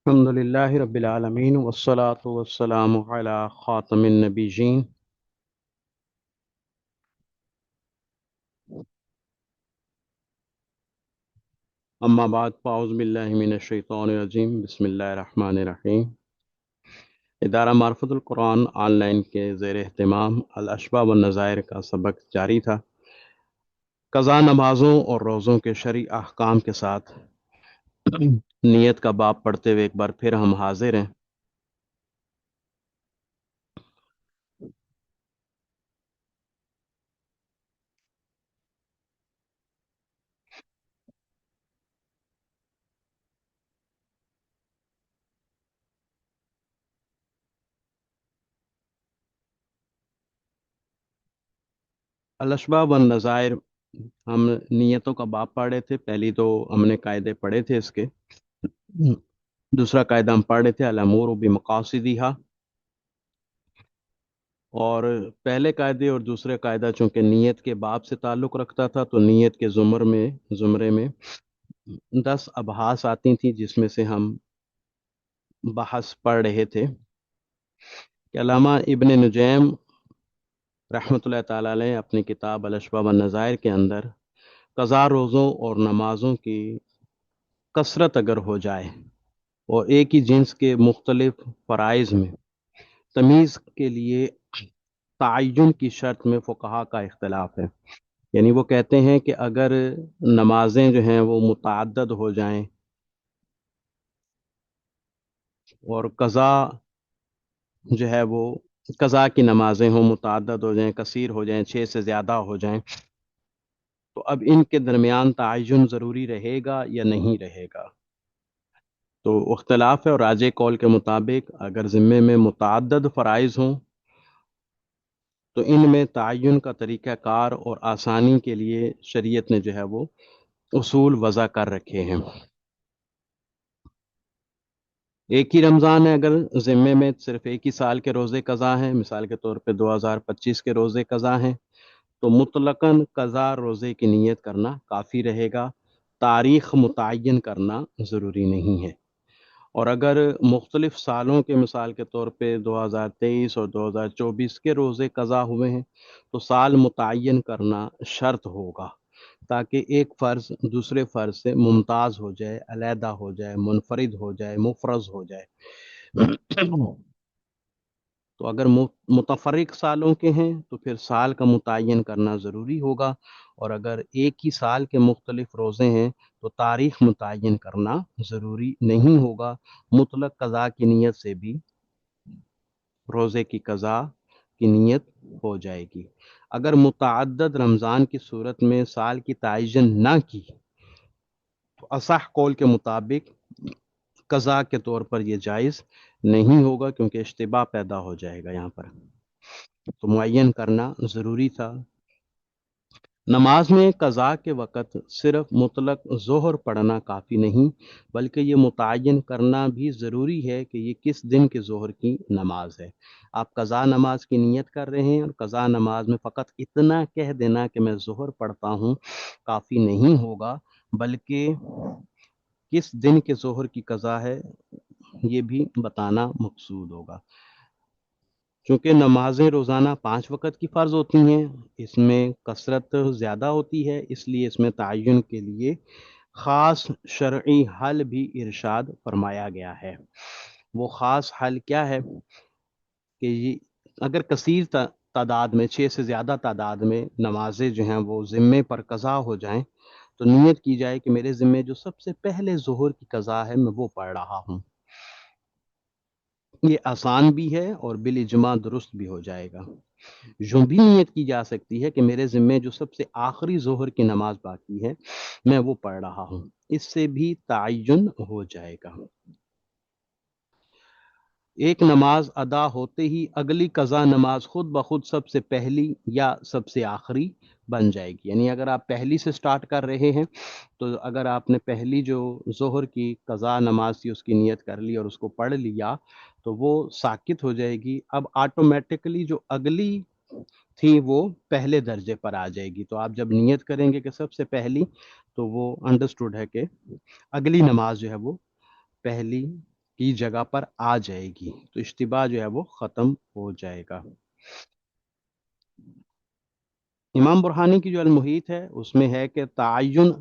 الحمد لله رب العالمين والصلاة والسلام على خاتم النبيين. أما بعد فأعوذ بالله من الشيطان الرجيم. بسم الله الرحمن الرحیم. ادارہ معرفت القرآن آن لائن کے زیر اہتمام الاشباح والنظائر کا سبق جاری تھا. قضا نمازوں اور روزوں کے شرعی احکام کے ساتھ نیت کا باب پڑھتے ہوئے ایک بار پھر ہم حاضر ہیں. الاشباح والنظائر ہم نیتوں کا باب پڑھ رہے تھے. پہلی تو ہم نے قاعدے پڑھے تھے اس کے. دوسرا قاعدہ ہم پڑھ رہے تھے الامور بمقاصدہا. اور پہلے قاعدے اور دوسرے قاعدہ چونکہ نیت کے باب سے تعلق رکھتا تھا تو نیت کے زمرے میں 10 ابحاث آتی تھیں جس میں سے ہم بحث پڑھ رہے تھے کہ علامہ ابن نجیم رحمۃ اللہ تعالی علیہ اپنی کتاب الاشباح والنظائر کے اندر قضا روزوں اور نمازوں کی کثرت اگر ہو جائے اور ایک ہی جنس کے مختلف فرائض میں تمیز کے لیے تعین کی شرط میں فقہا کا اختلاف ہے. یعنی وہ کہتے ہیں کہ اگر نمازیں جو ہیں وہ متعدد ہو جائیں اور قضا جو ہے وہ قضا کی نمازیں ہوں متعدد ہو جائیں کثیر ہو جائیں 6 سے زیادہ ہو جائیں تو اب ان کے درمیان تعین ضروری رہے گا یا نہیں رہے گا. تو اختلاف ہے اور راجح قول کے مطابق اگر ذمے میں متعدد فرائض ہوں تو ان میں تعین کا طریقہ کار اور آسانی کے لیے شریعت نے جو ہے وہ اصول وضع کر رکھے ہیں. ایک ہی رمضان ہے اگر ذمے میں صرف ایک ہی سال کے روزے قضا ہیں مثال کے طور پہ 2025 کے روزے قضا ہیں تو مطلقاً قضا روزے کی نیت کرنا کافی رہے گا. تاریخ متعین کرنا ضروری نہیں ہے. اور اگر مختلف سالوں کے مثال کے طور پہ 2023 اور 2024 کے روزے قضا ہوئے ہیں تو سال متعین کرنا شرط ہوگا تاکہ ایک فرض دوسرے فرض سے ممتاز ہو جائے علیحدہ ہو جائے منفرد ہو جائے مفرز ہو جائے. تو اگر متفرق سالوں کے ہیں تو پھر سال کا متعین کرنا ضروری ہوگا اور اگر ایک ہی سال کے مختلف روزے ہیں تو تاریخ متعین کرنا ضروری نہیں ہوگا. مطلق قضا کی نیت سے بھی روزے کی قضا کی نیت ہو جائے گی. اگر متعدد رمضان کی صورت میں سال کی تعین نہ کی تو اصح قول کے مطابق قضا کے طور پر یہ جائز نہیں ہوگا کیونکہ اشتباہ پیدا ہو جائے گا. یہاں پر تو معین کرنا ضروری تھا. نماز میں قضا کے وقت صرف مطلق ظہر پڑھنا کافی نہیں بلکہ یہ متعین کرنا بھی ضروری ہے کہ یہ کس دن کے ظہر کی نماز ہے. آپ قضا نماز کی نیت کر رہے ہیں اور قضا نماز میں فقط اتنا کہہ دینا کہ میں ظہر پڑھتا ہوں کافی نہیں ہوگا بلکہ کس دن کے ظہر کی قضا ہے یہ بھی بتانا مقصود ہوگا. چونکہ نمازیں روزانہ 5 وقت کی فرض ہوتی ہیں اس میں کثرت زیادہ ہوتی ہے اس لیے اس میں تعین کے لیے خاص شرعی حل بھی ارشاد فرمایا گیا ہے. وہ خاص حل کیا ہے کہ اگر کثیر تعداد میں 6 سے زیادہ تعداد میں نمازیں جو ہیں وہ ذمے پر قضا ہو جائیں تو نیت کی جائے کہ میرے ذمے جو سب سے پہلے ظہر کی قضا ہے میں وہ پڑھ رہا ہوں. یہ آسان بھی ہے اور بالاجماع درست بھی ہو جائے گا. یوں بھی نیت کی جا سکتی ہے کہ میرے ذمے جو سب سے آخری ظہر کی نماز باقی ہے میں وہ پڑھ رہا ہوں. اس سے بھی تعین ہو جائے گا. ایک نماز ادا ہوتے ہی اگلی قضا نماز خود بخود سب سے پہلی یا سب سے آخری بن جائے گی. یعنی اگر آپ پہلی سے سٹارٹ کر رہے ہیں تو اگر آپ نے پہلی جو ظہر کی قضا نماز تھی اس کی نیت کر لی اور اس کو پڑھ لیا تو وہ ساکت ہو جائے گی. اب آٹومیٹکلی جو اگلی تھی وہ پہلے درجے پر آ جائے گی. تو آپ جب نیت کریں گے کہ سب سے پہلی تو وہ انڈرسٹوڈ ہے کہ اگلی نماز جو ہے وہ پہلی کی جگہ پر آ جائے گی تو اشتباہ جو ہے وہ ختم ہو جائے گا۔ امام برہانی کی جو المحیط ہے اس میں ہے کہ تعین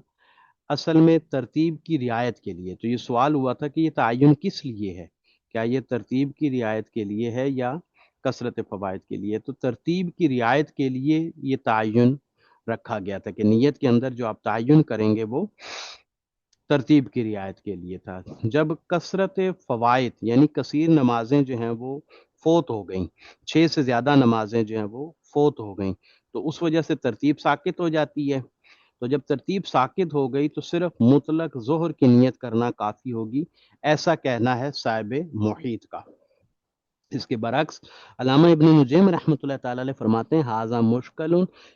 اصل میں ترتیب کی رعایت کے لیے، تو یہ سوال ہوا تھا کہ یہ تعین کس لیے ہے، کیا یہ ترتیب کی رعایت کے لیے ہے یا کثرت فوائد کے لیے؟ تو ترتیب کی رعایت کے لیے یہ تعین رکھا گیا تھا کہ نیت کے اندر جو آپ تعین کریں گے وہ ترتیب کی رعایت کے لیے تھا۔ جب کثرت فوائد یعنی کثیر نمازیں جو ہیں وہ فوت ہو گئیں، 6 سے زیادہ نمازیں جو ہیں وہ فوت ہو گئیں، تو اس وجہ سے ترتیب ساقط ہو جاتی ہے۔ تو جب ترتیب ساقط ہو گئی تو صرف مطلق ظہر کی نیت کرنا کافی ہوگی، ایسا کہنا ہے صاحب محیط کا۔ اس کے برعکس علامہ ابن نجیم رحمۃ اللہ تعالی علیہ فرماتے ہیں ھذا مشکل،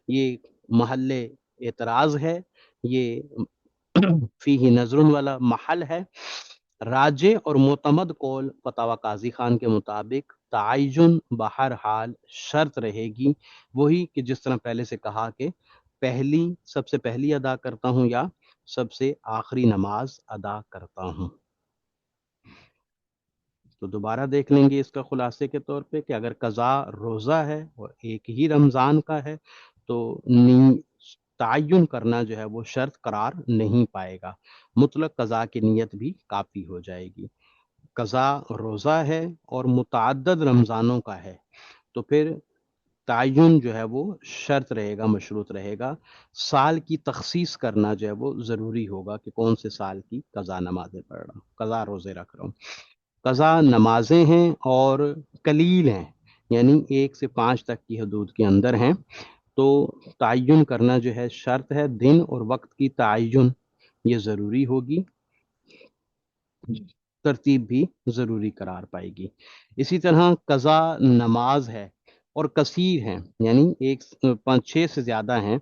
یہ محل اعتراض ہے، یہ فیہ نظر والا محل ہے۔ راجع اور معتمد قول فتاوی قاضی خان کے مطابق تعین بہر حال شرط رہے گی، وہی کہ جس طرح پہلے سے کہا کہ سب سے پہلی ادا کرتا ہوں یا سب سے آخری نماز ادا کرتا ہوں۔ تو دوبارہ دیکھ لیں گے اس کا خلاصے کے طور پہ کہ اگر قضا روزہ ہے اور ایک ہی رمضان کا ہے تو تعین کرنا جو ہے وہ شرط قرار نہیں پائے گا، مطلق قضا کی نیت بھی کافی ہو جائے گی۔ قضا روزہ ہے اور متعدد رمضانوں کا ہے تو پھر تعین جو ہے وہ شرط رہے گا، مشروط رہے گا، سال کی تخصیص کرنا جو ہے وہ ضروری ہوگا کہ کون سے سال کی قضا نمازیں پڑھ رہا ہوں، قضا روزے رکھ رہا ہوں۔ قضا نمازیں ہیں اور قلیل ہیں، یعنی 1 سے 5 تک کی حدود کے اندر ہیں، تو تعین کرنا جو ہے شرط ہے، دن اور وقت کی تعین یہ ضروری ہوگی، ترتیب بھی ضروری قرار پائے گی۔ اسی طرح قضا نماز ہے اور کثیر ہیں، یعنی 6 سے زیادہ ہیں،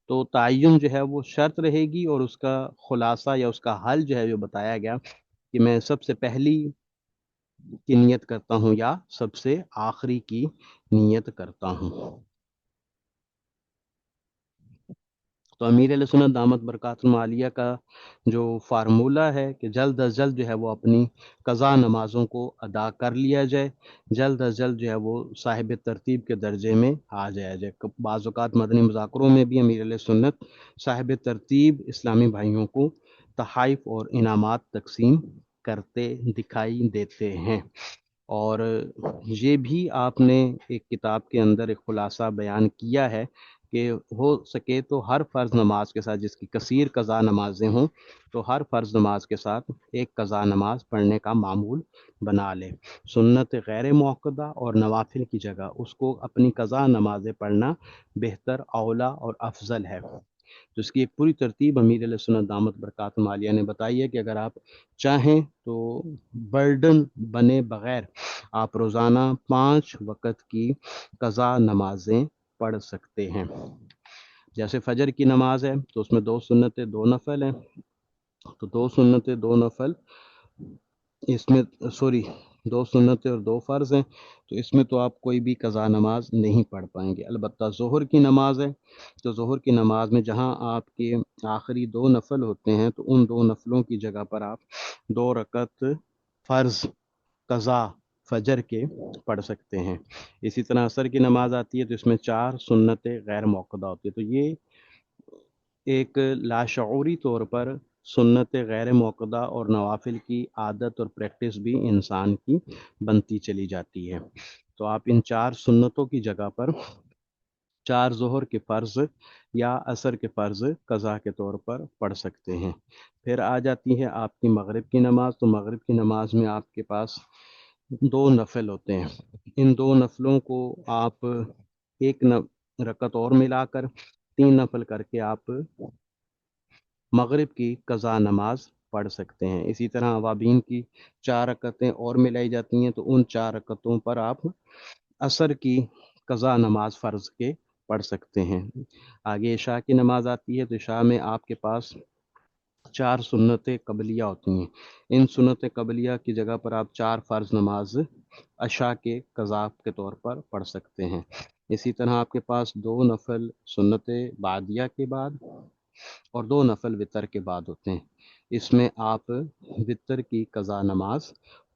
تو تعین جو ہے وہ شرط رہے گی، اور اس کا خلاصہ یا اس کا حل جو ہے جو بتایا گیا کہ میں سب سے پہلی کی نیت کرتا ہوں یا سب سے آخری کی نیت کرتا ہوں۔ تو امیر علیہ سنت دامت برکات العالیہ کا جو فارمولہ ہے کہ جلد از جلد جو ہے وہ اپنی قضا نمازوں کو ادا کر لیا جائے، جلد از جلد جو ہے وہ صاحب ترتیب کے درجے میں آ جایا جائے۔ بعض اوقات مدنی مذاکروں میں بھی امیر علیہ سنت صاحب ترتیب اسلامی بھائیوں کو تحائف اور انعامات تقسیم کرتے دکھائی دیتے ہیں، اور یہ بھی آپ نے ایک کتاب کے اندر ایک خلاصہ بیان کیا ہے کہ ہو سکے تو ہر فرض نماز کے ساتھ، جس کی کثیر قضا نمازیں ہوں، تو ہر فرض نماز کے ساتھ ایک قضا نماز پڑھنے کا معمول بنا لے۔ سنت غیر موقدہ اور نوافل کی جگہ اس کو اپنی قضا نمازیں پڑھنا بہتر، اولا اور افضل ہے۔ تو اس کی ایک پوری ترتیب امیر علیہ سنت دامت برکات العالیہ نے بتائی ہے کہ اگر آپ چاہیں تو برڈن بنے بغیر آپ روزانہ 5 وقت کی قضا نمازیں پڑھ سکتے ہیں۔ جیسے فجر کی نماز ہے تو اس میں 2 سنتیں 2 نفل ہیں، تو 2 سنتیں 2 نفل اس میں 2 سنتیں اور 2 فرض ہیں، تو اس میں تو آپ کوئی بھی قضا نماز نہیں پڑھ پائیں گے۔ البتہ ظہر کی نماز ہے تو ظہر کی نماز میں جہاں آپ کے آخری 2 نفل ہوتے ہیں تو ان 2 نفلوں کی جگہ پر آپ 2 رکعت فرض قضا فجر کے پڑھ سکتے ہیں۔ اسی طرح عصر کی نماز آتی ہے تو اس میں 4 سنتیں غیر موقدہ ہوتی ہے، تو یہ ایک لاشعوری طور پر سنت غیر موقدہ اور نوافل کی عادت اور پریکٹس بھی انسان کی بنتی چلی جاتی ہے، تو آپ ان 4 سنتوں کی جگہ پر 4 ظہر کے فرض یا عصر کے فرض قضا کے طور پر پڑھ سکتے ہیں۔ پھر آ جاتی ہے آپ کی مغرب کی نماز، تو مغرب کی نماز میں آپ کے پاس 2 نفل ہوتے ہیں، ان 2 نفلوں کو آپ ایک رکعت اور ملا کر 3 نفل کر کے آپ مغرب کی قضا نماز پڑھ سکتے ہیں۔ اسی طرح اوابین کی 4 رکعتیں اور ملائی جاتی ہیں، تو ان 4 رکعتوں پر آپ عصر کی قضا نماز فرض کے پڑھ سکتے ہیں۔ آگے عشاء کی نماز آتی ہے تو عشاء میں آپ کے پاس 4 سنت قبلیہ ہوتی ہیں، ان سنت قبلیہ کی جگہ پر آپ 4 فرض نماز عشاء کے قضا کے طور پر پڑھ سکتے ہیں۔ اسی طرح آپ کے پاس 2 نفل سنت بعدیہ کے بعد اور 2 نفل وطر کے بعد ہوتے ہیں، اس میں آپ وطر کی قضا نماز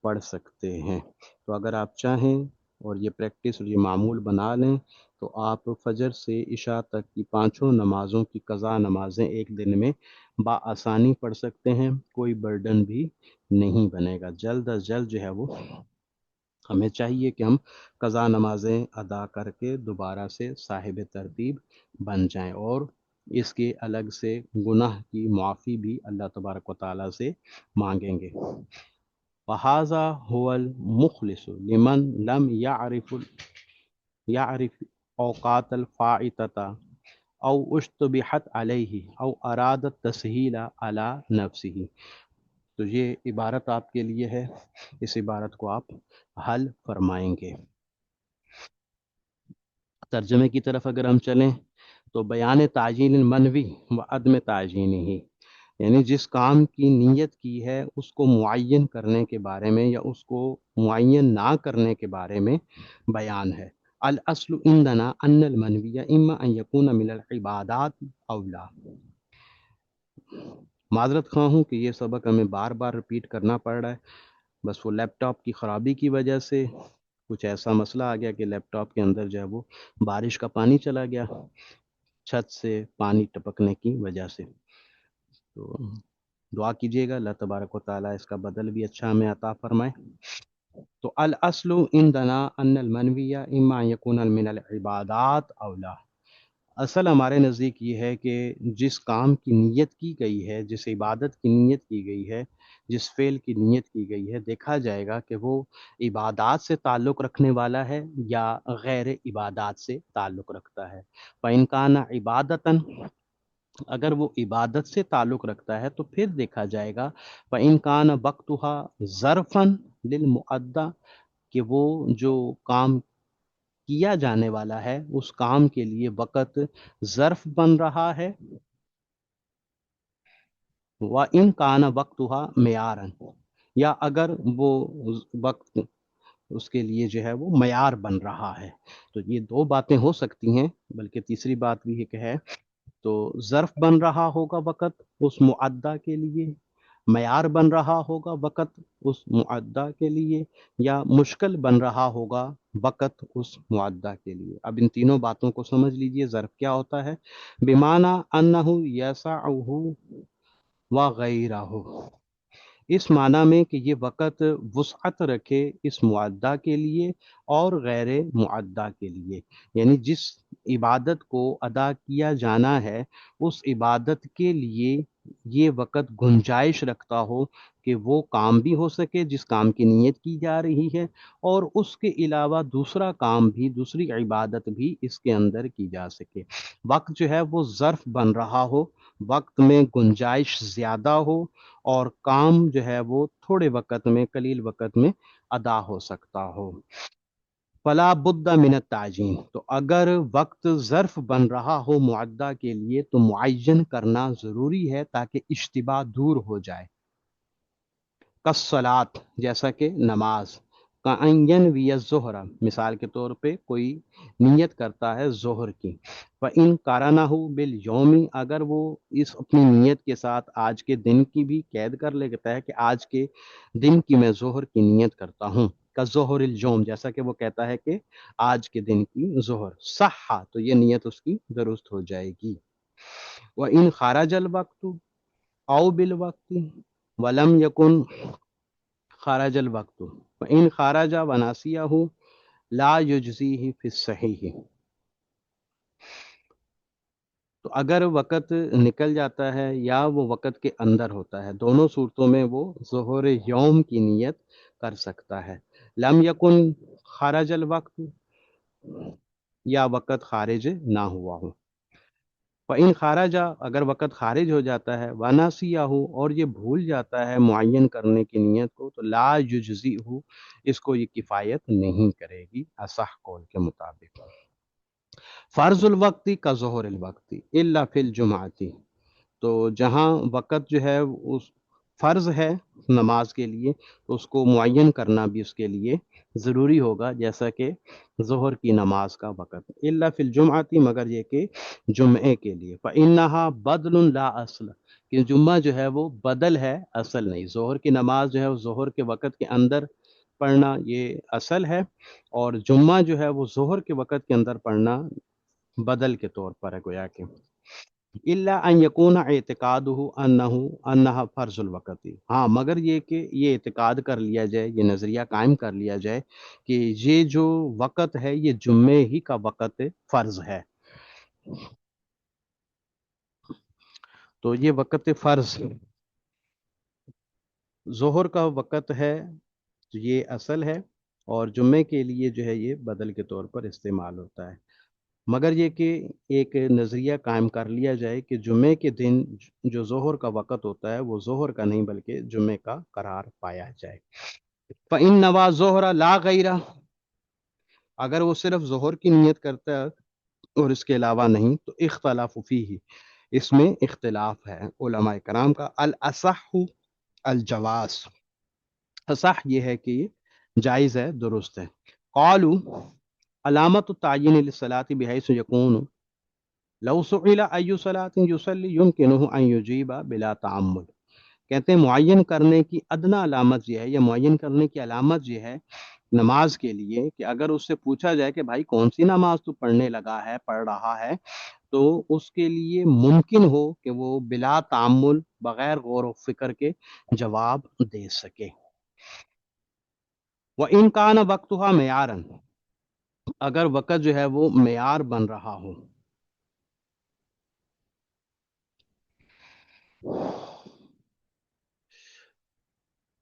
پڑھ سکتے ہیں۔ تو اگر آپ چاہیں اور یہ پریکٹس اور یہ معمول بنا لیں تو آپ فجر سے عشاء تک کی پانچوں نمازوں کی قضا نمازیں ایک دن میں بآسانی پڑھ سکتے ہیں، کوئی برڈن بھی نہیں بنے گا۔ جلد از جلد جو ہے وہ ہمیں چاہیے کہ ہم قضا نمازیں ادا کر کے دوبارہ سے صاحب ترتیب بن جائیں، اور اس کے الگ سے گناہ کی معافی بھی اللہ تبارک و تعالیٰ سے مانگیں گے۔ وَهَذَا هُوَ الْمُخْلِصُ لِمَنْ لَمْ يَعْرِفْ أَوْقَاتَ الْفَائِتَةَ أَوْ اُشْتُبِهَتْ عَلَيْهِ أَوْ أَرَادَ التَّسْهِيلَ عَلَى نَفْسِهِ۔ تو یہ عبارت آپ کے لیے ہے، اس عبارت کو آپ حل فرمائیں گے۔ ترجمے کی طرف اگر ہم چلیں تو بیان تعجیل المنوی و عدم تعجینی ہی، یعنی جس کام کی نیت کی ہے اس کو معین کرنے کے بارے میں یا اس کو معین نہ کرنے کے بارے میں بیان ہے۔ الاصل عندنا ان المنوی اما ان یکون من العبادات او لا۔ معذرت خواہ ہوں کہ یہ سبق ہمیں بار بار رپیٹ کرنا پڑ رہا ہے، بس وہ لیپ ٹاپ کی خرابی کی وجہ سے کچھ ایسا مسئلہ آ گیا کہ لیپ ٹاپ کے اندر جو ہے وہ بارش کا پانی چلا گیا، چھت سے پانی ٹپکنے کی وجہ سے۔ تو دعا کیجیے گا اللہ تبارک و تعالیٰ اس کا بدل بھی اچھا ہمیں عطا فرمائے۔ تو الاصل عندنا ان المنوی اما ان یکون من العبادات او لا، اصل ہمارے نزدیک یہ ہے کہ جس کام کی نیت کی گئی ہے، جس عبادت کی نیت کی گئی ہے، جس فعل کی نیت کی گئی ہے، دیکھا جائے گا کہ وہ عبادات سے تعلق رکھنے والا ہے یا غیر عبادات سے تعلق رکھتا ہے۔ فَإِنْ كَانَ عِبَادَةً، اگر وہ عبادت سے تعلق رکھتا ہے تو پھر دیکھا جائے گا فَإِنْ كَانَ وَقْتُهَا ظَرْفًا لِلْمُؤَدَّى، کہ وہ جو کام کیا جانے والا ہے اس کام کے لیے وقت ظرف بن رہا ہے، وَإِنْ كَانَ وَقْتُهَا مِعْيَارًا، یا اگر وہ وقت اس کے لیے جو ہے وہ معیار بن رہا ہے۔ تو یہ دو باتیں ہو سکتی ہیں، بلکہ تیسری بات بھی ایک ہے، تو ظرف بن رہا ہوگا وقت اس معدہ کے لیے، معیار بن رہا ہوگا وقت اس معدہ کے لیے، یا مشکل بن رہا ہوگا وقت اس معدہ کے لیے۔ اب ان تینوں باتوں کو سمجھ لیجئے، ظرف کیا ہوتا ہے؟ بمعنی انہ یسعہ وغیرہ، اس معنی میں کہ یہ وقت وسعت رکھے اس معدہ کے لیے اور غیر معدہ کے لیے، یعنی جس عبادت کو ادا کیا جانا ہے اس عبادت کے لیے یہ وقت گنجائش رکھتا ہو کہ وہ کام بھی ہو سکے جس کام کی نیت کی جا رہی ہے، اور اس کے علاوہ دوسرا کام بھی، دوسری عبادت بھی اس کے اندر کی جا سکے۔ وقت جو ہے وہ ظرف بن رہا ہو، وقت میں گنجائش زیادہ ہو، اور کام جو ہے وہ تھوڑے وقت میں، قلیل وقت میں ادا ہو سکتا ہو۔ فلا بد من التعجین، تو اگر وقت ظرف بن رہا ہو معدہ کے لیے تو معین کرنا ضروری ہے تاکہ اشتباہ دور ہو جائے۔ کالصلاۃ، جیسا کہ نماز، کأن ینوی الظہر، مثال کے طور پہ کوئی نیت کرتا ہے ظہر کی، فإن قارنہ بالیوم، اگر وہ اس اپنی نیت کے ساتھ آج کے دن کی بھی قید کر لیتا ہے کہ آج کے دن کی میں ظہر کی نیت کرتا ہوں، کظہر الجوم، جیسا کہ وہ کہتا ہے کہ آج کے دن کی ظہر، صح، تو یہ نیت اس کی درست ہو جائے گی۔ وإن خرج الوقت او بالوقت ولم یکن خرج الوقت فإن خرج وناسیہ لا یجزیہ فی الصحیح، تو اگر وقت نکل جاتا ہے یا وہ وقت کے اندر ہوتا ہے، دونوں صورتوں میں وہ ظہر یوم کی نیت کر سکتا ہے۔ لم یکن خرج الوقت، یا وقت خارج نہ ہوا ہو۔ فإن خارج، اگر وقت خارج ہو جاتا ہے، وناسیہ، اور یہ بھول جاتا ہے معین کرنے کی نیت کو، تو لا یجزیہ، اس کو یہ کفایت نہیں کرے گی اصح قول کے مطابق۔ فرض الوقت کا ظہر الوقت الا فی الجمعۃ، تو جہاں وقت جو ہے اس فرض ہے نماز کے لیے تو اس کو معین کرنا بھی اس کے لیے ضروری ہوگا، جیسا کہ ظہر کی نماز کا وقت، الا فی الجمعۃ، مگر یہ کہ جمعے کے لیے، فإنہا بدل لا اصل، کہ جمعہ جو ہے وہ بدل ہے، اصل نہیں. ظہر کی نماز جو ہے وہ ظہر کے وقت کے اندر پڑھنا یہ اصل ہے، اور جمعہ جو ہے وہ ظہر کے وقت کے اندر پڑھنا بدل کے طور پر ہے گویا کہ. الا ان یکون اعتقادہ انہا فرض الوقت. ہاں مگر یہ کہ یہ اعتقاد کر لیا جائے، یہ نظریہ قائم کر لیا جائے کہ یہ جو وقت ہے یہ جمعے ہی کا وقت فرض ہے. تو یہ وقت فرض ظہر کا وقت ہے، تو یہ اصل ہے، اور جمعے کے لیے جو ہے یہ بدل کے طور پر استعمال ہوتا ہے. مگر یہ کہ ایک نظریہ قائم کر لیا جائے کہ جمعے کے دن جو ظہر کا وقت ہوتا ہے وہ ظہر کا نہیں بلکہ جمعے کا قرار پایا جائے. فَإِن نَوَى ظُہْرَ لَا غَيْرَ، اگر وہ صرف ظہر کی نیت کرتا ہے اور اس کے علاوہ نہیں تو اختلاف فیہ، اس میں اختلاف ہے علماء کرام کا. الاصح الجواز، اصح یہ ہے کہ یہ جائز ہے، درست ہے. قالوا علامت التعین للصلاة بحیث یکون لو سئل ای صلاۃ یصلی یمکنہ ان یجیب بلا تعمل. کہتے ہیں معین کرنے کی ادنا علامت یہ ہے، یا معین کرنے کی علامت یہ ہے نماز کے لیے کہ اگر اس سے پوچھا جائے کہ بھائی کون سی نماز تو پڑھنے لگا ہے، پڑھ رہا ہے، تو اس کے لیے ممکن ہو کہ وہ بلا تعمل، بغیر غور و فکر کے جواب دے سکے. وَإِنْ كَانَ وَقْتُهَا مِعْيَارًا، اگر وقت جو ہے وہ معیار بن رہا ہو.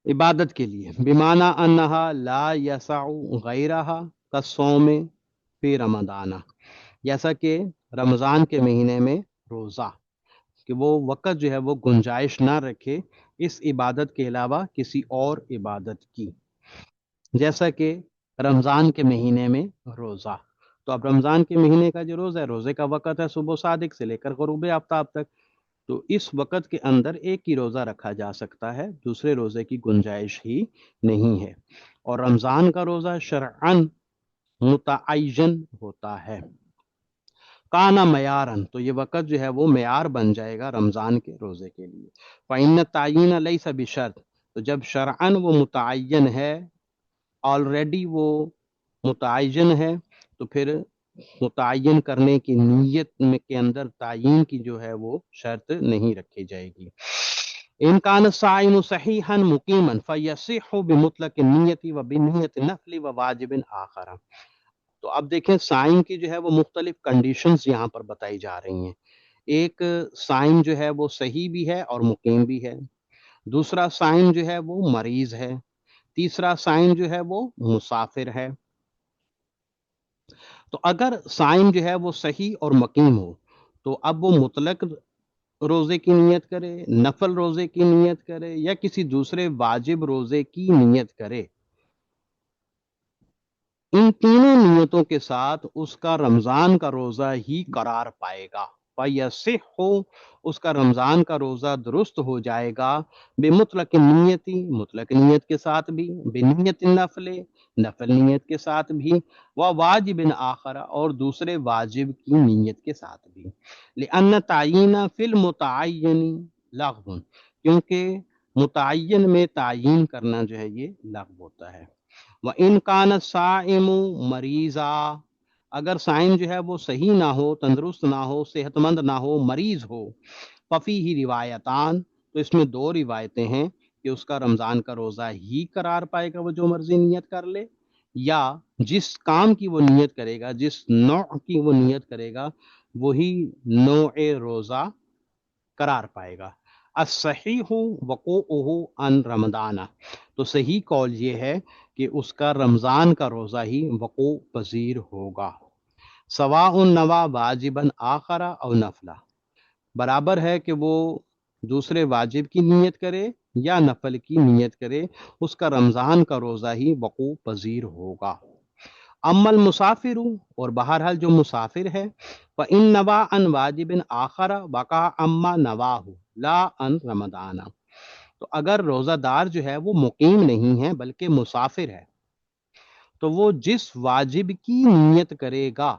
عبادت کے لیے، بمعنی انہا لا یسع غیرہا کالصوم فی رمضان، جیسا کہ رمضان کے مہینے میں روزہ، کہ وہ وقت جو ہے وہ گنجائش نہ رکھے اس عبادت کے علاوہ کسی اور عبادت کی، جیسا کہ رمضان کے مہینے میں روزہ. تو اب رمضان کے مہینے کا جو روزہ ہے، روزے کا وقت ہے صبح صادق سے لے کر غروب آفتاب تک، تو اس وقت کے اندر ایک ہی روزہ رکھا جا سکتا ہے، دوسرے روزے کی گنجائش ہی نہیں ہے. اور رمضان کا روزہ شرعاً متعین ہوتا ہے. کانا معیارن، تو یہ وقت جو ہے وہ معیار بن جائے گا رمضان کے روزے کے لیے. فإن التعیین لیس بشرط، تو جب شرعاً وہ متعین ہے، آلریڈی وہ متعین ہے، تو پھر متعین کرنے کی نیت میں کے اندر تعین کی جو ہے وہ شرط نہیں رکھی جائے گی. ان کان الصائم صحیحا مقیما فیصح بمطلق النیت وبنیت نفل وواجب آخر. تو اب دیکھیں صائم کی جو ہے وہ مختلف کنڈیشنز یہاں پر بتائی جا رہی ہیں. ایک صائم جو ہے وہ صحیح بھی ہے اور مقیم بھی ہے، دوسرا صائم جو ہے وہ مریض ہے، تیسرا صائم جو ہے وہ مسافر ہے. تو اگر صائم جو ہے وہ صحیح اور مقیم ہو تو اب وہ مطلق روزے کی نیت کرے، نفل روزے کی نیت کرے، یا کسی دوسرے واجب روزے کی نیت کرے، ان تینوں نیتوں کے ساتھ اس کا رمضان کا روزہ ہی قرار پائے گا. فَيَصِحُّ، اس کا رمضان کا روزہ درست ہو جائے گا. بمطلق نیتی، مطلق نیت کے ساتھ بھی، بنیت نفل، نفل نیت کے ساتھ بھی، واجب آخر، اور دوسرے واجب کی نیت کے ساتھ بھی. لأن تعین فی المتعین لغو، کیونکہ متعین میں تعین کرنا جو ہے یہ لغو ہوتا ہے. وَإِنْ كَانَ الصَّائِمُ مَرِيضًا، اگر صائم جو ہے وہ صحیح نہ ہو، تندرست نہ ہو، صحت مند نہ ہو، مریض ہو، فَفِيهِ روایتان، تو اس میں دو روایتیں ہیں کہ اس کا رمضان کا روزہ ہی قرار پائے گا، وہ جو مرضی نیت کر لے، یا جس کام کی وہ نیت کرے گا، جس نوع کی وہ نیت کرے گا، وہی نوع روزہ قرار پائے گا. الصحیح وقوعہ عن رمضان، تو صحیح قول یہ ہے کہ اس کا رمضان کا روزہ ہی وقوع پذیر ہوگا. سواء نوا واجبا آخر او نفلا، برابر ہے کہ وہ دوسرے واجب کی نیت کرے یا نفل کی نیت کرے، اس کا رمضان کا روزہ ہی وقوع پذیر ہوگا. اما المسافر، اور بہرحال جو مسافر ہے، فإن نوا ان واجب آخر وقع اما نواہ لا ان رمضان، تو اگر روزہ دار جو ہے وہ مقیم نہیں ہے بلکہ مسافر ہے، تو وہ جس واجب کی نیت کرے گا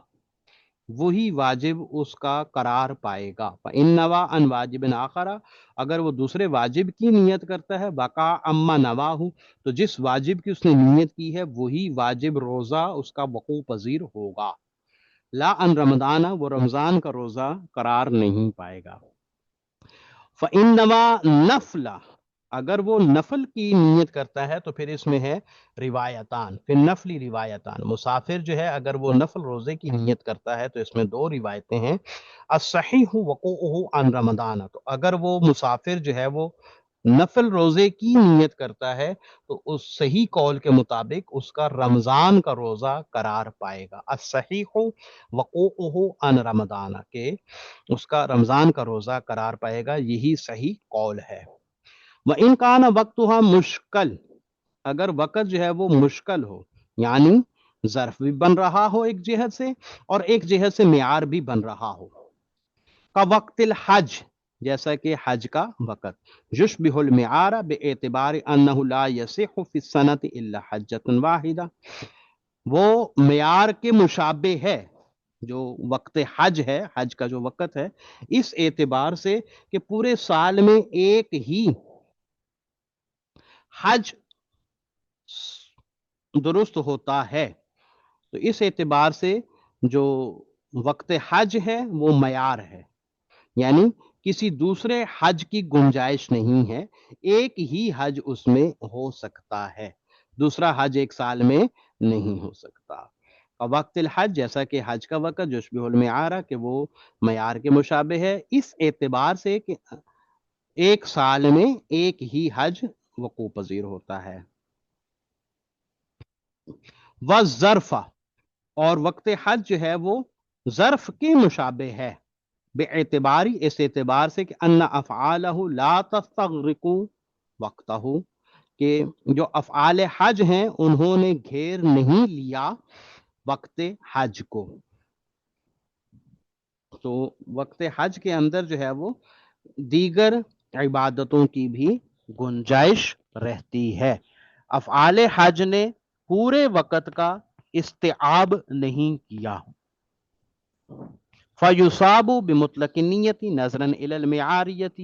وہی واجب اس کا قرار پائے گا. فَإِن نَوَىٰ عَنْ وَاجِبٍ آخَرَ، اگر وہ دوسرے واجب کی نیت کرتا ہے، بقا اما نواہ، تو جس واجب کی اس نے نیت کی ہے وہی واجب روزہ اس کا وقوع پذیر ہوگا. لا ان رمضان، وہ رمضان کا روزہ قرار نہیں پائے گا. فَإِن نَوَىٰ نَفْلَ، اگر وہ نفل کی نیت کرتا ہے تو پھر اس میں ہے روایتان، پھر نفلی روایتان. مسافر جو ہے اگر وہ نفل روزے کی نیت کرتا ہے تو اس میں دو روایتیں ہیں. الصحیح وقوعہ عن رمضان، تو اگر وہ مسافر جو ہے وہ نفل روزے کی نیت کرتا ہے تو اس صحیح قول کے مطابق اس کا رمضان کا روزہ قرار پائے گا. الصحیح وقوعہ عن رمضان، کہ اس کا رمضان کا روزہ قرار پائے گا، یہی صحیح قول ہے. وَإِن كَانَ وَقْتُهَا مشکل، اگر وقت جو ہے وہ مشکل ہو، یعنی ظرف بھی بن رہا ہو ایک جہت سے اور ایک جہت سے معیار بھی بن رہا ہو. کا وقت الحج، جیسا کہ حج کا وقت. یشبہ المعار باعتبار انہ لا یصح فی السنۃ الا حجۃ واحدہ، وہ معیار کے مشابہ ہے جو وقت حج ہے، حج کا جو وقت ہے، اس اعتبار سے کہ پورے سال میں ایک ہی حج درست ہوتا ہے. تو اس اعتبار سے جو وقت حج ہے وہ معیار ہے، یعنی کسی دوسرے حج کی گنجائش نہیں ہے، ایک ہی حج اس میں ہو سکتا ہے، دوسرا حج ایک سال میں نہیں ہو سکتا. وقت الحج، جیسا کہ حج کا وقت یشبہ المعار، کہ وہ معیار کے مشابہ ہے اس اعتبار سے کہ ایک سال میں ایک ہی حج وقوع پذیر ہوتا ہے. وَالظَّرْفَ، اور وقت حج جو ہے وہ ظرف کے مشابہ ہے، باعتباری، اس اعتبار سے کہ ان افعالہ لا تستغرق وقتہ، کہ جو افعال حج ہیں انہوں نے گھیر نہیں لیا وقت حج کو. تو وقت حج کے اندر جو ہے وہ دیگر عبادتوں کی بھی گنجائش رہتی ہے. افعال حج نے پورے وقت کا استیعاب نہیں کیا. فیصاب بمطلق نیت نظرا الی المعاریت،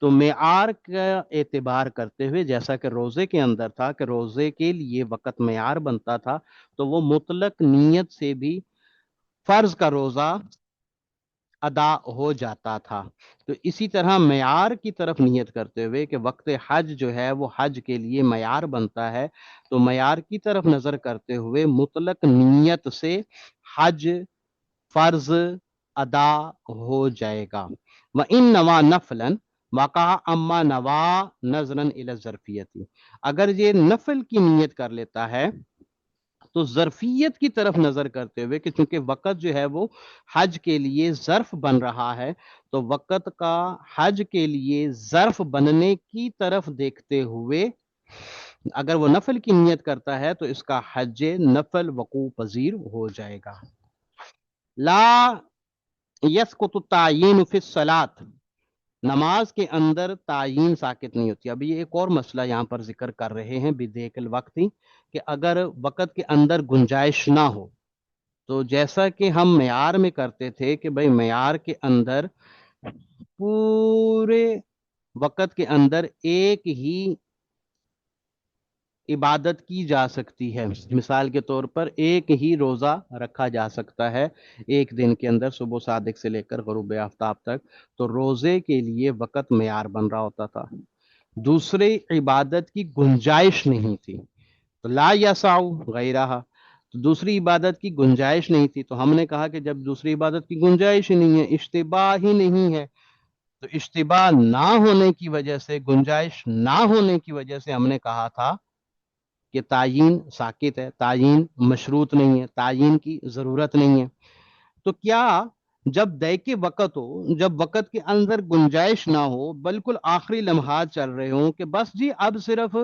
تو معیار کا اعتبار کرتے ہوئے، جیسا کہ روزے کے اندر تھا کہ روزے کے لیے وقت معیار بنتا تھا، تو وہ مطلق نیت سے بھی فرض کا روزہ ادا ہو جاتا تھا. تو اسی طرح معیار کی طرف نیت کرتے ہوئے کہ وقت حج جو ہے وہ حج کے لیے معیار بنتا ہے، تو معیار کی طرف نظر کرتے ہوئے مطلق نیت سے حج فرض ادا ہو جائے گا. وَإِن نَوَىٰ نَفْلًا وَقَعَ أَمَّا نَوَىٰ نَظْرًا إِلَى الظَّرْفِيَّةِ، اگر یہ نفل کی نیت کر لیتا ہے تو ظرفیت کی طرف نظر کرتے ہوئے کہ چونکہ وقت جو ہے وہ حج کے لیے ظرف بن رہا ہے، تو وقت کا حج کے لیے ظرف بننے کی طرف دیکھتے ہوئے اگر وہ نفل کی نیت کرتا ہے تو اس کا حج نفل وقوع پذیر ہو جائے گا. لا یسقط التعیین فی الصلاۃ، نماز کے اندر تعیین ساقط نہیں ہوتی. ابھی ایک اور مسئلہ یہاں پر ذکر کر رہے ہیں بدیک الوقت، کہ اگر وقت کے اندر گنجائش نہ ہو، تو جیسا کہ ہم معیار میں کرتے تھے کہ بھئی معیار کے اندر پورے وقت کے اندر ایک ہی عبادت کی جا سکتی ہے. مثال کے طور پر ایک ہی روزہ رکھا جا سکتا ہے ایک دن کے اندر، صبح صادق سے لے کر غروب آفتاب تک. تو روزے کے لیے وقت معیار بن رہا ہوتا تھا، دوسری عبادت کی گنجائش نہیں تھی، تو لا یسع غیرہا، تو دوسری عبادت کی گنجائش نہیں تھی. تو ہم نے کہا کہ جب دوسری عبادت کی گنجائش ہی نہیں ہے، اشتباہ ہی نہیں ہے، تو اشتباہ نہ ہونے کی وجہ سے، گنجائش نہ ہونے کی وجہ سے ہم نے کہا تھا کہ تعیین ساقط ہے، تعیین مشروط نہیں ہے، تعیین کی ضرورت نہیں ہے. تو کیا جب دے کے وقت ہو، جب وقت کے اندر گنجائش نہ ہو، بالکل آخری لمحات چل رہے ہوں کہ بس جی اب صرف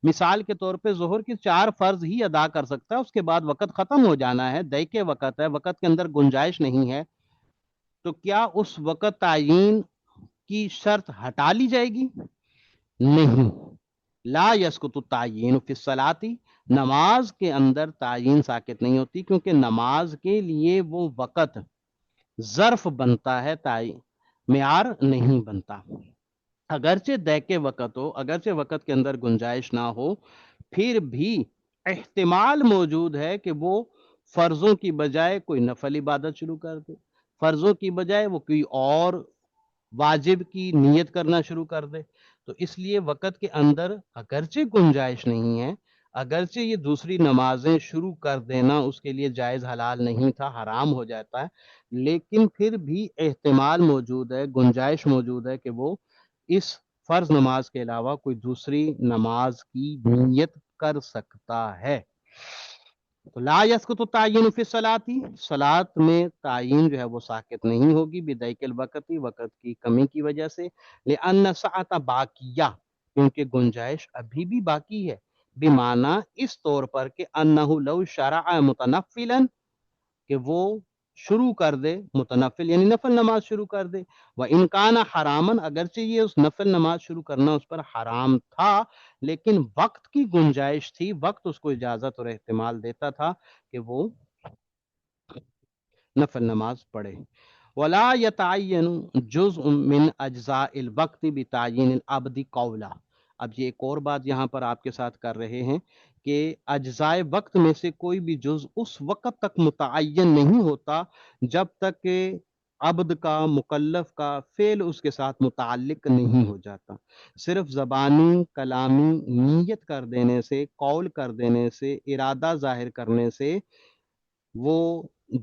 مثال کے طور پہ ظہر کی 4 فرض ہی ادا کر سکتا ہے، اس کے بعد وقت ختم ہو جانا ہے، دے کے وقت ہے، وقت کے اندر گنجائش نہیں ہے، تو کیا اس وقت تعیین کی شرط ہٹا لی جائے گی؟ نہیں. لا یسقط التعین فی الصلاۃ، نماز کے اندر تعین ساقط نہیں ہوتی، کیونکہ نماز کے لیے وہ وقت ظرف بنتا ہے، تعین معیار نہیں بنتا۔ اگرچہ دیکھ وقت ہو، اگرچہ وقت کے اندر گنجائش نہ ہو، پھر بھی احتمال موجود ہے کہ وہ فرضوں کی بجائے کوئی نفل عبادت شروع کر دے، فرضوں کی بجائے وہ کوئی اور واجب کی نیت کرنا شروع کر دے۔ تو اس لیے وقت کے اندر اگرچہ گنجائش نہیں ہے، اگرچہ یہ دوسری نمازیں شروع کر دینا اس کے لیے جائز حلال نہیں تھا، حرام ہو جاتا ہے، لیکن پھر بھی احتمال موجود ہے، گنجائش موجود ہے کہ وہ اس فرض نماز کے علاوہ کوئی دوسری نماز کی نیت کر سکتا ہے۔ تو لا یسقط التعین فی الصلاۃ، صلاۃ میں تعین جو ہے وہ ساقط نہیں ہوگی بدیک الوقت، وقت کی کمی کی وجہ سے، لأن ساعت باقیہ، کیونکہ گنجائش ابھی بھی باقی ہے، بمعنی اس طور پر کہ انہ لو شرع متنفلا، کہ وہ شروع کر دے متنفل یعنی نفل نماز شروع کر دے، وَإِنْ كَانَ حَرَامًا، اگرچہ یہ اس نفل نماز شروع کرنا اس پر حرام تھا، لیکن وقت کی گنجائش تھی، وقت اس کو اجازت اور احتمال دیتا تھا کہ وہ نفل نماز پڑھے۔ وَلَا يَتَعَيَّنُ جُزْءٌ مِّنْ أَجْزَاءِ الْوَقْتِ بِتَعْيِينِ الْعَبْدِ قَوْلًا۔ اب یہ ایک اور بات یہاں پر آپ کے ساتھ کر رہے ہیں کہ اجزائے وقت میں سے کوئی بھی جز اس وقت تک متعین نہیں ہوتا جب تک کہ عبد کا، مکلف کا فعل اس کے ساتھ متعلق نہیں ہو جاتا۔ صرف زبانی کلامی نیت کر دینے سے، قول کر دینے سے، ارادہ ظاہر کرنے سے وہ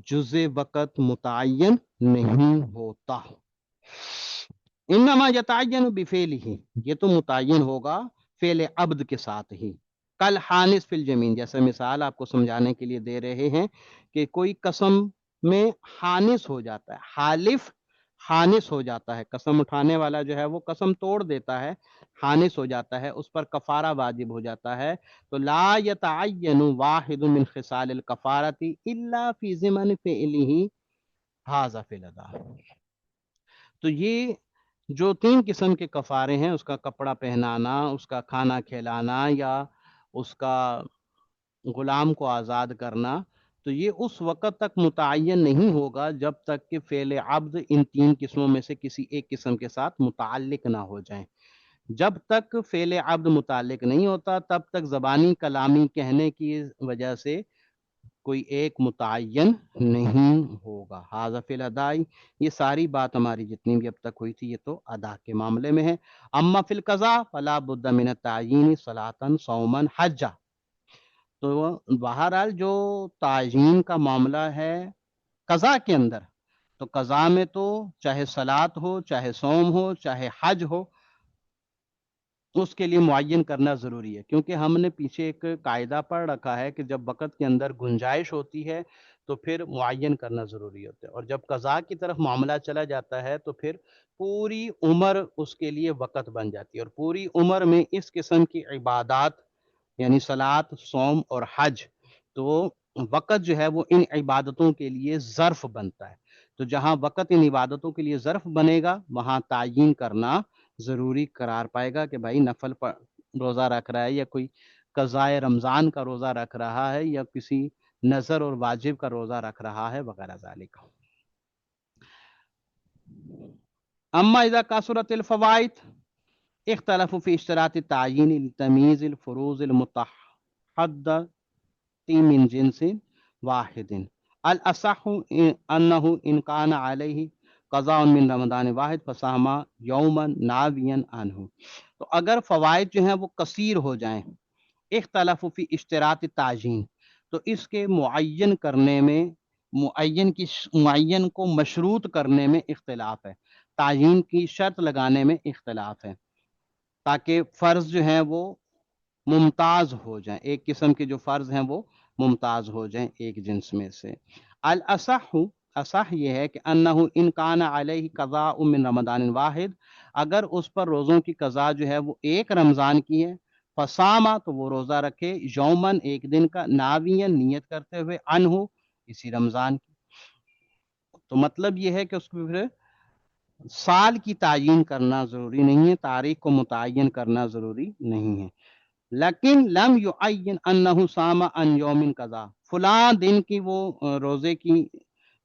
جز وقت متعین نہیں ہوتا۔ انما یتعین بفعلہ، یہ تو متعین ہوگا فعل عبد کے ساتھ ہی۔ کل حانس فی الجمین، جیسے مثال آپ کو سمجھانے کے لیے دے رہے ہیں کہ کوئی قسم میں حانس ہو جاتا ہے، حالف حانس ہو جاتا ہے، قسم اٹھانے والا جو ہے وہ قسم توڑ دیتا ہے، حانس ہو جاتا ہے، اس پر کفارہ واجب ہو جاتا ہے، تو لا یتعین واحد من خصال الکفارۃ الا فی ضمن فعلہ ھذا فی الادا۔ تو یہ جو تین قسم کے کفارے ہیں، اس کا کپڑا پہنانا، اس کا کھانا کھلانا، یا اس کا غلام کو آزاد کرنا، تو یہ اس وقت تک متعین نہیں ہوگا جب تک کہ فعل عبد ان تین قسموں میں سے کسی ایک قسم کے ساتھ متعلق نہ ہو جائیں۔ جب تک فعل عبد متعلق نہیں ہوتا تب تک زبانی کلامی کہنے کی وجہ سے کوئی ایک متعین نہیں ہوگا۔ ھذا فی الادائی، یہ ساری بات ہماری جتنی بھی اب تک ہوئی تھی یہ تو ادا کے معاملے میں ہے۔ اما فی القضاء فلا بد من التعیین صلاۃ صوما حجا، تو بہرحال جو تعین کا معاملہ ہے قضاء کے اندر، تو قضاء میں تو چاہے صلاۃ ہو، چاہے صوم ہو، چاہے حج ہو، اس کے لیے معین کرنا ضروری ہے، کیونکہ ہم نے پیچھے ایک قاعدہ پڑھ رکھا ہے کہ جب وقت کے اندر گنجائش ہوتی ہے تو پھر معین کرنا ضروری ہوتا ہے، اور جب قضاء کی طرف معاملہ چلا جاتا ہے تو پھر پوری عمر اس کے لیے وقت بن جاتی ہے، اور پوری عمر میں اس قسم کی عبادات یعنی صلاۃ، صوم اور حج، تو وقت جو ہے وہ ان عبادتوں کے لیے ظرف بنتا ہے، تو جہاں وقت ان عبادتوں کے لیے ظرف بنے گا وہاں تعین کرنا ضروری قرار پائے گا کہ بھائی نفل روزہ رکھ رہا ہے، یا کوئی قضاء رمضان کا روزہ رکھ رہا ہے، یا کسی نظر اور واجب کا روزہ رکھ رہا ہے وغیرہ ذالک۔ اما اذا کثرت الفوائد اختلفوا فی اشتراط تعین لتمییز الفروض المتحدة من جنس واحد، الاصح انہ ان کان علیہ قضاء من رمضان واحد فصام یوما ناویا عنہ۔ تو اگر فوائد جو ہیں وہ کثیر ہو جائیں، اختلاف فی اشتراط تعین، تو اس کے معین کرنے میں، معین کو مشروط کرنے میں اختلاف ہے، تعین کی شرط لگانے میں اختلاف ہے، تاکہ فرض جو ہیں وہ ممتاز ہو جائیں، ایک قسم کے جو فرض ہیں وہ ممتاز ہو جائیں ایک جنس میں سے۔ الاصح، اصح یہ ہے کہ انہ ان کان علیہ قضاء من رمضان واحد، اگر اس پر روزوں کی قضاء جو ہے وہ ایک رمضان کی ہے، فصاما، تو وہ روزہ رکھے، یومن، ایک دن کا، ناوین، نیت کرتے ہوئے، عنہ، اسی رمضان کی۔ تو مطلب یہ ہے کہ اس کو پھر سال کی تعین کرنا ضروری نہیں ہے، تاریخ کو متعین کرنا ضروری نہیں ہے۔ لیکن لم یعین انہ صام عن یوم قضا، فلاں دن کی وہ روزے کی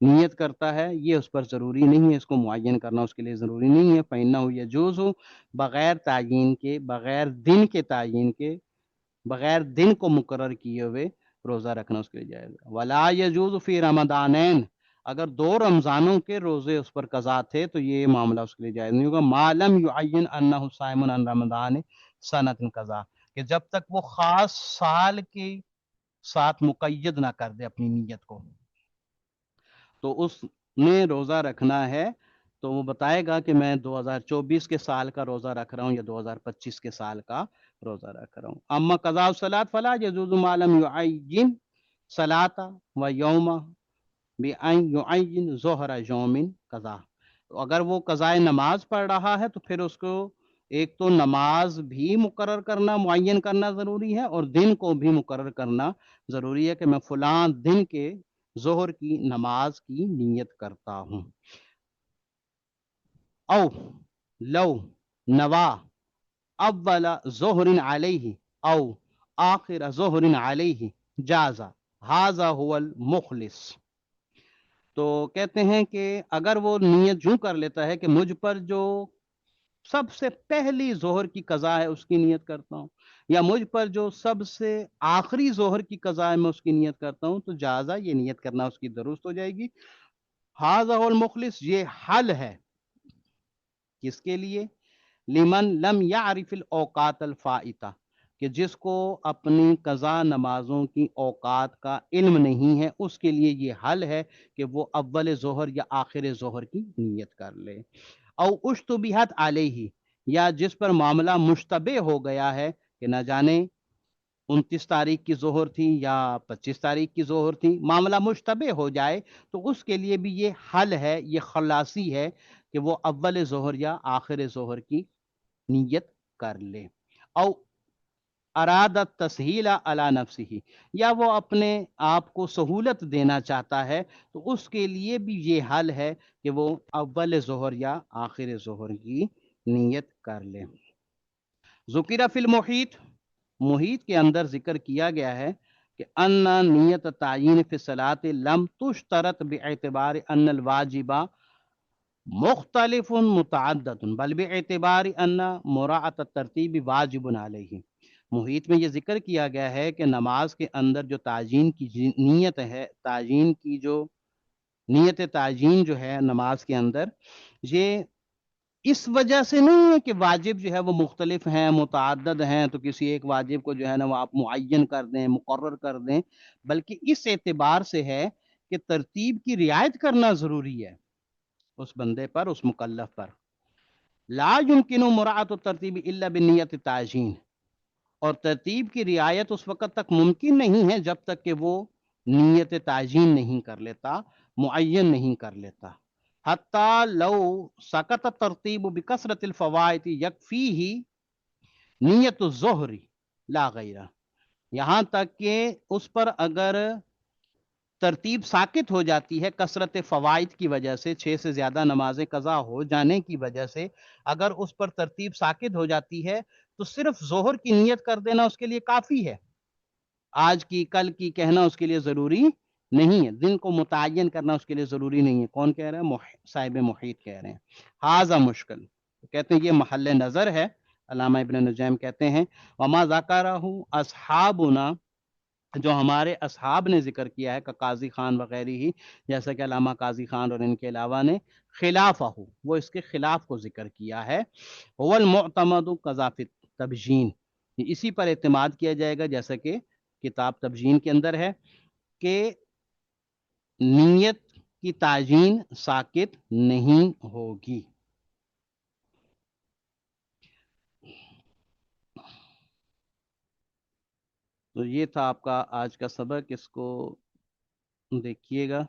نیت کرتا ہے، یہ اس پر ضروری نہیں ہے، اس کو معین کرنا اس کے لیے ضروری نہیں ہے۔ فإنہ یجوز، بغیر تعین کے، بغیر دن کے تعین کے، بغیر دن کو مقرر کیے ہوئے روزہ رکھنا اس کے لیے جائز ہے۔ ولا یجوز فی رمضانین، اگر 2 رمضانوں کے روزے اس پر قضا تھے تو یہ معاملہ اس کے لیے جائز نہیں ہوگا۔ ما لم یعین انہ صائم عن رمضان سنۃ قضا، کہ جب تک وہ خاص سال کے ساتھ مقید نہ کر دے اپنی نیت کو، تو اس نے روزہ رکھنا ہے تو وہ بتائے گا کہ میں 2024 کے سال کا روزہ رکھ رہا ہوں یا 2025 کے سال کا روزہ رکھ رہا ہوں۔ اما قضاء الصلاۃ فلا یجوز ما لم یعین صلاۃ و یوم بأن یعین ظہر یوم قضا، تو اگر وہ قضائے نماز پڑھ رہا ہے تو پھر اس کو ایک تو نماز بھی مقرر کرنا، معین کرنا ضروری ہے، اور دن کو بھی مقرر کرنا ضروری ہے کہ میں فلاں دن کے ظہر کی نماز کی نیت کرتا ہوں۔ او لو نوا اول ظہر علیہ او آخر ظہر علیہ جازا ھذا هو المخلص، تو کہتے ہیں کہ اگر وہ نیت یوں کر لیتا ہے کہ مجھ پر جو سب سے پہلی ظہر کی قضا ہے اس کی نیت کرتا ہوں، یا مجھ پر جو سب سے آخری ظہر کی قضا ہے میں اس کی نیت کرتا ہوں، تو جازا، یہ نیت کرنا اس کی درست ہو جائے گی۔ ھذا هو المخلص، یہ حل ہے کس کے لیے؟ لمن لم یعرف الاوقات الفائتہ، کہ جس کو اپنی قضا نمازوں کی اوقات کا علم نہیں ہے، اس کے لیے یہ حل ہے کہ وہ اول ظہر یا آخر ظہر کی نیت کر لے۔ او اشتبہت علیہ، یا جس پر معاملہ مشتبہ ہو گیا ہے کہ نہ جانے 29 تاریخ کی ظہر تھی یا 25 تاریخ کی ظہر تھی، معاملہ مشتبہ ہو جائے تو اس کے لیے بھی یہ حل ہے، یہ خلاصی ہے کہ وہ اول ظہر یا آخر ظہر کی نیت کر لے۔ او اراد التسہیل علی نفسہ، یا وہ اپنے آپ کو سہولت دینا چاہتا ہے تو اس کے لیے بھی یہ حل ہے کہ وہ اول ظہر یا آخر ظہر کی نیت کر لے۔ ذکر فی المحیط، محیط کے اندر ذکر کیا گیا ہے کہ ان نیت تعین فی الصلاۃ لم تشترط باعتبار ان الواجب مختلف متعدد بل باعتبار ان مراعۃ الترتیب واجب علیہ۔ محیط میں یہ ذکر کیا گیا ہے کہ نماز کے اندر جو تعجین کی نیت ہے، تعجین کی جو نیت تعجین جو ہے نماز کے اندر، یہ اس وجہ سے نہیں ہے کہ واجب جو ہے وہ مختلف ہیں، متعدد ہیں، تو کسی ایک واجب کو جو ہے نا وہ آپ معین کر دیں، مقرر کر دیں، بلکہ اس اعتبار سے ہے کہ ترتیب کی رعایت کرنا ضروری ہے اس بندے پر، اس مکلف پر۔ لا يمكن مراعاة الترتیب الا بنیت تعجین، اور ترتیب کی رعایت اس وقت تک ممکن نہیں ہے جب تک کہ وہ نیت تعجین نہیں کر لیتا، معین نہیں کر لیتا۔ حتی لو سقط الترتیب بکثرت الفوائد یکفیہ نیت الظہر لا غیرہ، یہاں تک کہ اس پر اگر ترتیب ساقط ہو جاتی ہے کثرت فوائد کی وجہ سے، 6 سے زیادہ نمازیں قضا ہو جانے کی وجہ سے اگر اس پر ترتیب ساقط ہو جاتی ہے تو صرف ظہر کی نیت کر دینا اس کے لیے کافی ہے، آج کی کل کی کہنا اس کے لیے ضروری نہیں ہے، دن کو متعین کرنا اس کے لیے ضروری نہیں ہے۔ کون کہہ رہے ہیں؟ صاحب محیط کہہ رہے ہیں۔ ھذا مشکل، کہتے ہیں یہ محل نظر ہے۔ علامہ ابن نجیم کہتے ہیں وما ذکرہ اصحابنا، جو ہمارے اصحاب نے ذکر کیا ہے، کہ قاضی خان وغیرہ ہی، جیسا کہ علامہ قاضی خان اور ان کے علاوہ نے، خلافہ، وہ اس کے خلاف کو ذکر کیا ہے۔ هو المعتمد قضا فی التبجین، اسی پر اعتماد کیا جائے گا جیسا کہ کتاب تبجین کے اندر ہے کہ نیت کی تعجین ساقط نہیں ہوگی۔ تو یہ تھا آپ کا آج کا سبق، اس کو دیکھیے گا۔